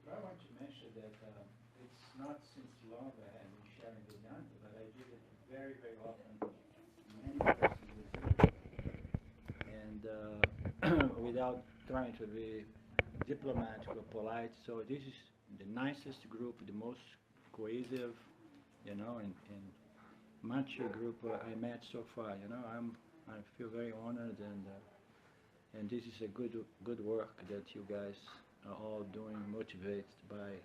I want to mention that it's not since long I have been sharing the Vedanta, but I did it very, very often. Many persons and without trying to be diplomatic or polite. So this is the nicest group, the most cohesive, and mature group I met so far. I feel very honored, and this is a good work that you guys are all doing, motivated by,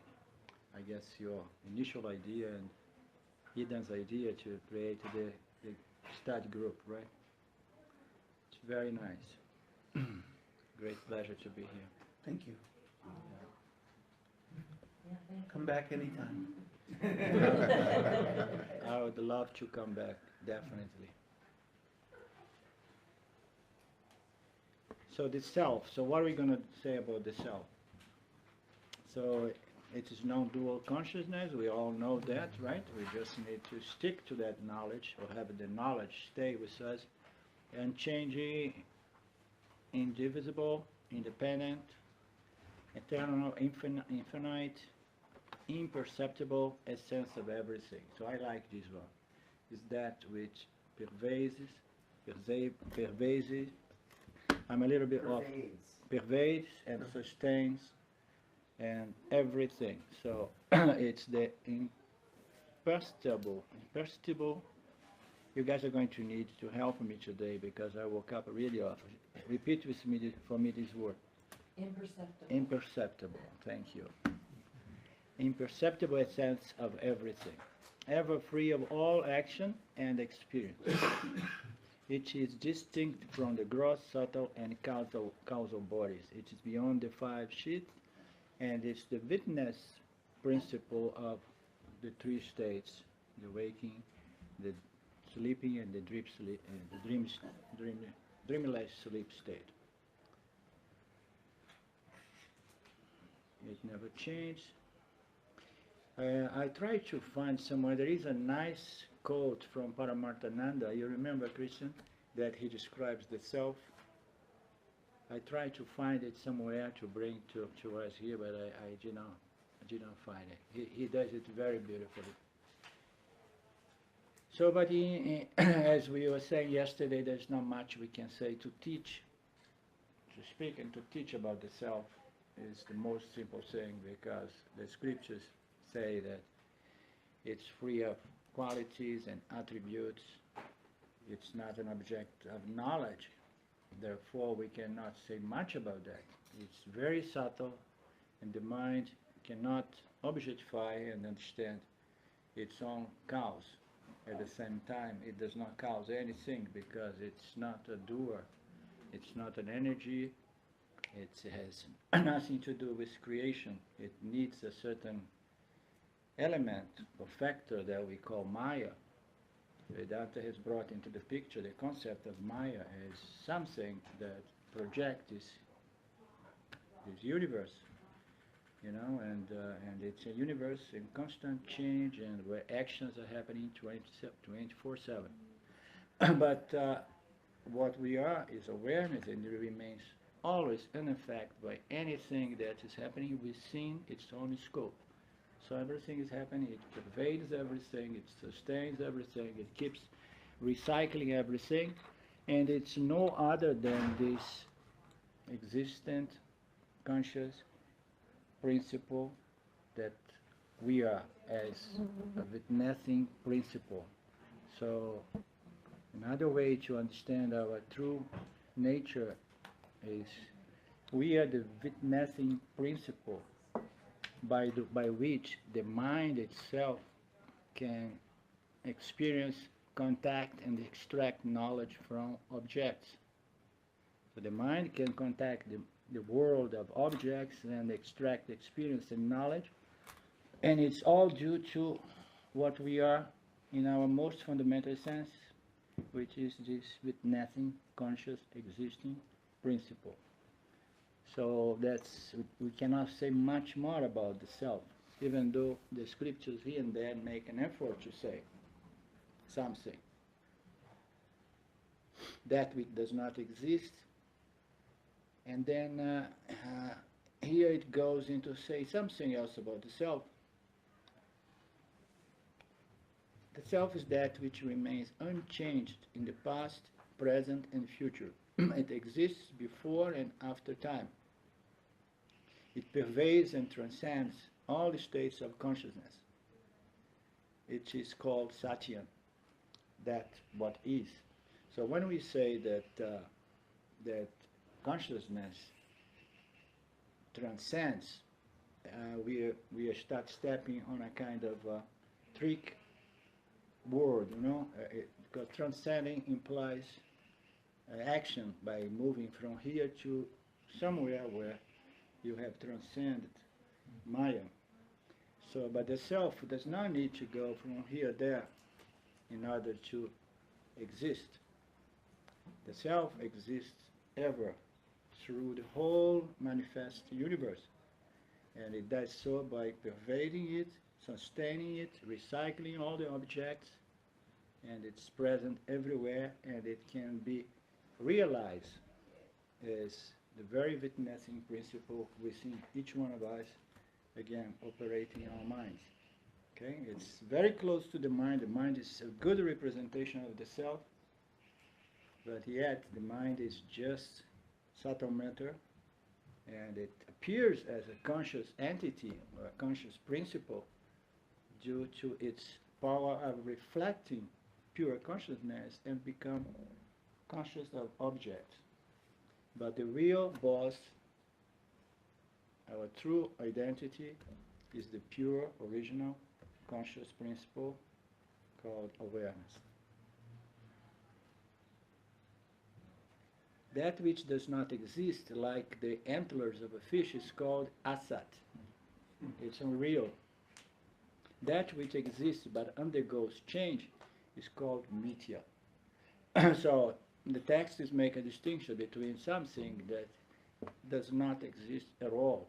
I guess, your initial idea and Eden's idea to create the study group, right? It's very nice. Great pleasure to be here. Thank you. Come back anytime. I would love to come back, definitely. So the self. So what are we going to say about the self? So it is non-dual consciousness. We all know that, right? We just need to stick to that knowledge, or have the knowledge stay with us, and changing, indivisible, independent, eternal, infinite, imperceptible essence of everything. So I like this one. Is that which pervades. I'm a little bit off. Pervades and sustains and everything. So it's the imperceptible. You guys are going to need to help me today because I woke up really off. Repeat with me for me this word. Imperceptible. Imperceptible. Thank you. Imperceptible essence of everything, ever free of all action and experience. It is distinct from the gross, subtle, and causal bodies. It is beyond the five sheets, and it's the witness principle of the three states: the waking, the sleeping, and the dreamless sleep state. It never changed. I try to find somewhere. There is a nice quote from Paramarthananda. You remember, Christian, that he describes the self. I tried to find it somewhere to bring to us here, but I did not find it. He does it very beautifully. So, but as we were saying yesterday, there's not much we can say to teach. To speak and to teach about the self is the most simple thing, because the scriptures say that it's free of qualities and attributes. It's not an object of knowledge. Therefore, we cannot say much about that. It's very subtle, and the mind cannot objectify and understand its own cause. At the same time, it does not cause anything, because it's not a doer. It's not an energy. It has nothing to do with creation. It needs a certain element or factor that we call Maya. Vedanta has brought into the picture the concept of Maya as something that projects this universe, and it's a universe in constant change, and where actions are happening 24/7. But what we are is awareness, and it remains always unaffected by anything that is happening within its own scope. So everything is happening, it pervades everything, it sustains everything, it keeps recycling everything, and it's no other than this existent, conscious principle that we are, as a witnessing principle. So another way to understand our true nature is we are the witnessing principle by which the mind itself can experience, contact, and extract knowledge from objects. So the mind can contact the world of objects and extract experience and knowledge, and it's all due to what we are in our most fundamental sense, which is this witnessing, conscious, existing principle. So we cannot say much more about the self, even though the scriptures here and there make an effort to say something. That which does not exist. And then here it goes into say something else about the self. The self is that which remains unchanged in the past, present, and future. It exists before and after time. It pervades and transcends all the states of consciousness. It is called Satya, that what is. So when we say that consciousness transcends, we start stepping on a kind of trick word, because transcending implies action by moving from here to somewhere where you have transcended Maya. So, but the self does not need to go from here there in order to exist. The self exists ever through the whole manifest universe, and it does so by pervading it, sustaining it, recycling all the objects, and it's present everywhere, and it can be realized as the very witnessing principle within each one of us, again, operating in our minds. Okay? It's very close to the mind. The mind is a good representation of the self, but yet the mind is just subtle matter, and it appears as a conscious entity or a conscious principle due to its power of reflecting pure consciousness and become conscious of objects. But the real boss, our true identity, is the pure, original, conscious principle called awareness. That which does not exist, like the antlers of a fish, is called asat. It's unreal. That which exists but undergoes change is called mithya. So the texts make a distinction between something that does not exist at all.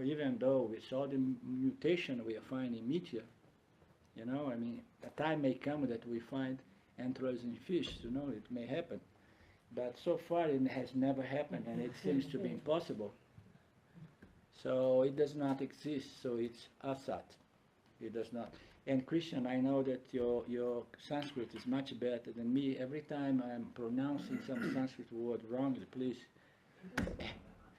Even though with all the mutation we are finding mithya, a time may come that we find antlers in fish, it may happen. But so far it has never happened, and it seems to be impossible. So it does not exist, so it's asat. It does not. And Christian, I know that your Sanskrit is much better than me. Every time I'm pronouncing some Sanskrit word wrongly, please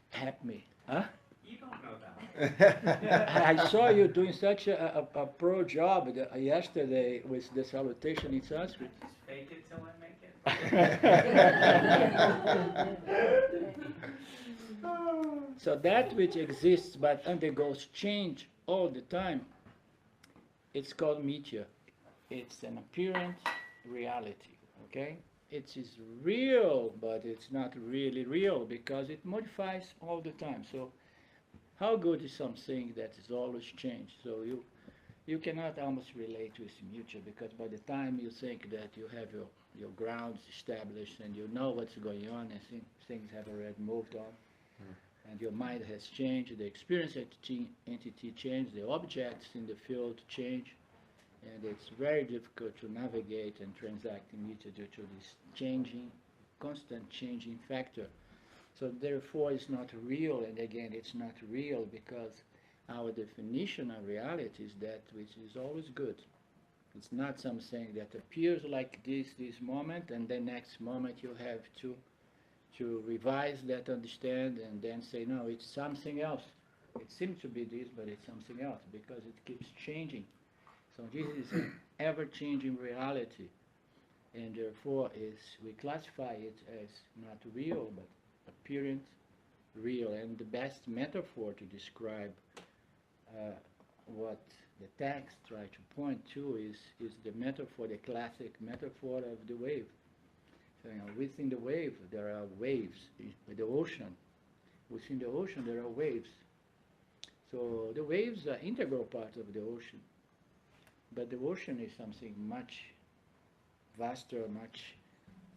help me. Huh? You don't know that. I saw you doing such a pro job yesterday with the salutation in Sanskrit. Just fake it till I make it. So that which exists but undergoes change all the time, it's called mithya. It's an apparent reality, okay? It is real, but it's not really real because it modifies all the time. So how good is something that is always changed? So you cannot almost relate with mithya, because by the time you think that you have your grounds established and you know what's going on and things have already moved on, and your mind has changed, the experience entity changed, the objects in the field change, and it's very difficult to navigate and transact in mithya due to this constant changing factor. So therefore it's not real, and again it's not real because our definition of reality is that which is always good. It's not something that appears like this moment, and the next moment you have to revise that understand and then say, no, it's something else. It seems to be this, but it's something else because it keeps changing. So this is an ever-changing reality, and therefore we classify it as not real, but apparent real. And the best metaphor to describe what the text try to point to is the metaphor, the classic metaphor of the wave. So, within the wave, there are waves. The ocean, within the ocean, there are waves. So the waves are integral part of the ocean. But the ocean is something much vaster, much,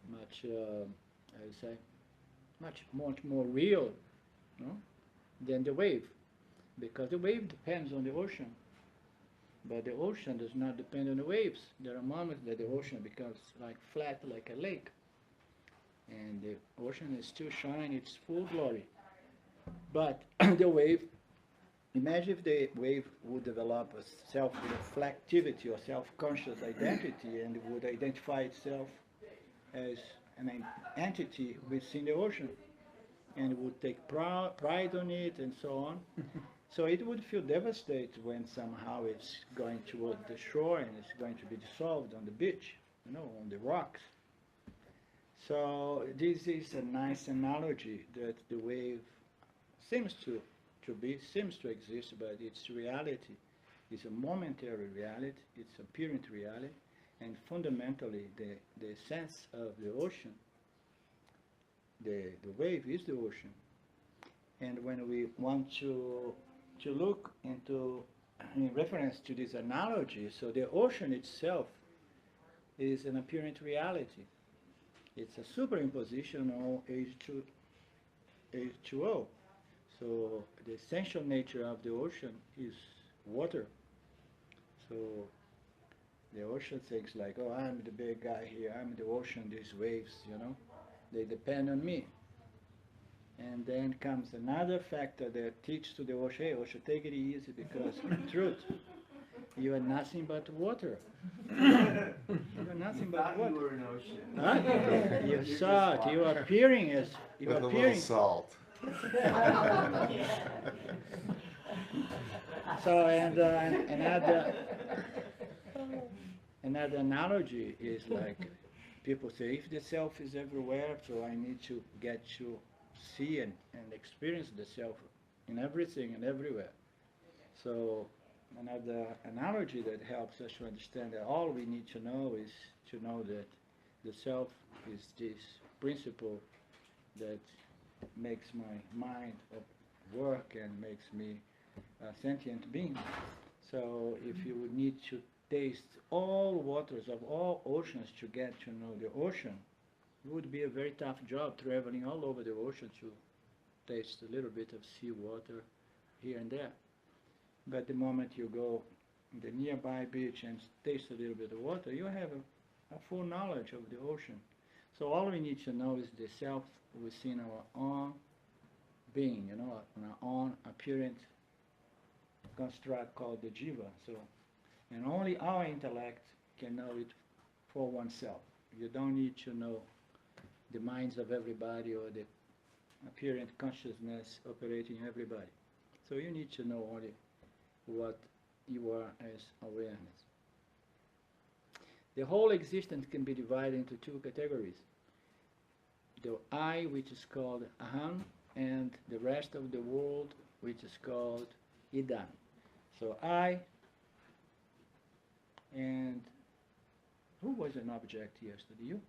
I would say, much more real, no, than the wave. Because the wave depends on the ocean. But the ocean does not depend on the waves. There are moments that the ocean becomes like flat, like a lake. And the ocean is still shining its full glory. But the wave, imagine if the wave would develop a self-reflectivity or self-conscious identity and would identify itself as an entity within the ocean and would take pride on it and so on. So it would feel devastated when somehow it's going toward the shore and it's going to be dissolved on the beach, on the rocks. So this is a nice analogy that the wave seems to exist, but its reality is a momentary reality, it's apparent reality, and fundamentally the sense of the ocean, the wave is the ocean. And when we want to look into, in reference to this analogy, so the ocean itself is an apparent reality. It's a superimposition on H2O. So the essential nature of the ocean is water. So the ocean thinks like, oh, I'm the big guy here, I'm the ocean, these waves, they depend on me. And then comes another factor that teaches to the ocean, hey, ocean, take it easy because in truth, you are nothing but water. You are nothing but water. You were an ocean. Huh? You're salt. You are appearing as you are With a appearing. little salt. So another analogy is like people say, if the self is everywhere, so I need to get to see and experience the self in everything and everywhere. So another analogy that helps us to understand that all we need to know is to know that the self is this principle that makes my mind work and makes me a sentient being. So if you would need to taste all waters of all oceans to get to know the ocean, it would be a very tough job traveling all over the ocean to taste a little bit of seawater here and there. But the moment you go to the nearby beach and taste a little bit of water, you have a full knowledge of the ocean. So all we need to know is the self within our own being, our own apparent construct called the jiva. So, and only our intellect can know it for oneself. You don't need to know the minds of everybody or the apparent consciousness operating in everybody. So you need to know only what you are as awareness. The whole existence can be divided into two categories. The I, which is called Aham, and the rest of the world, which is called Idam. So I, and who was an object yesterday? You?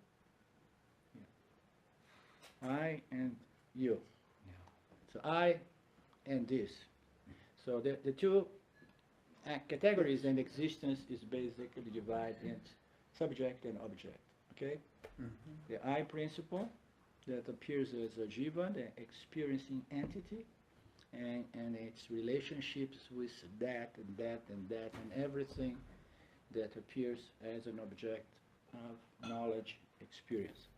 Yeah. I and you. Yeah. So I and this. So the two categories in existence is basically divided into subject and object. Okay? Mm-hmm. The I principle that appears as a jiva, the experiencing entity, and its relationships with that and that and that and everything that appears as an object of knowledge experience.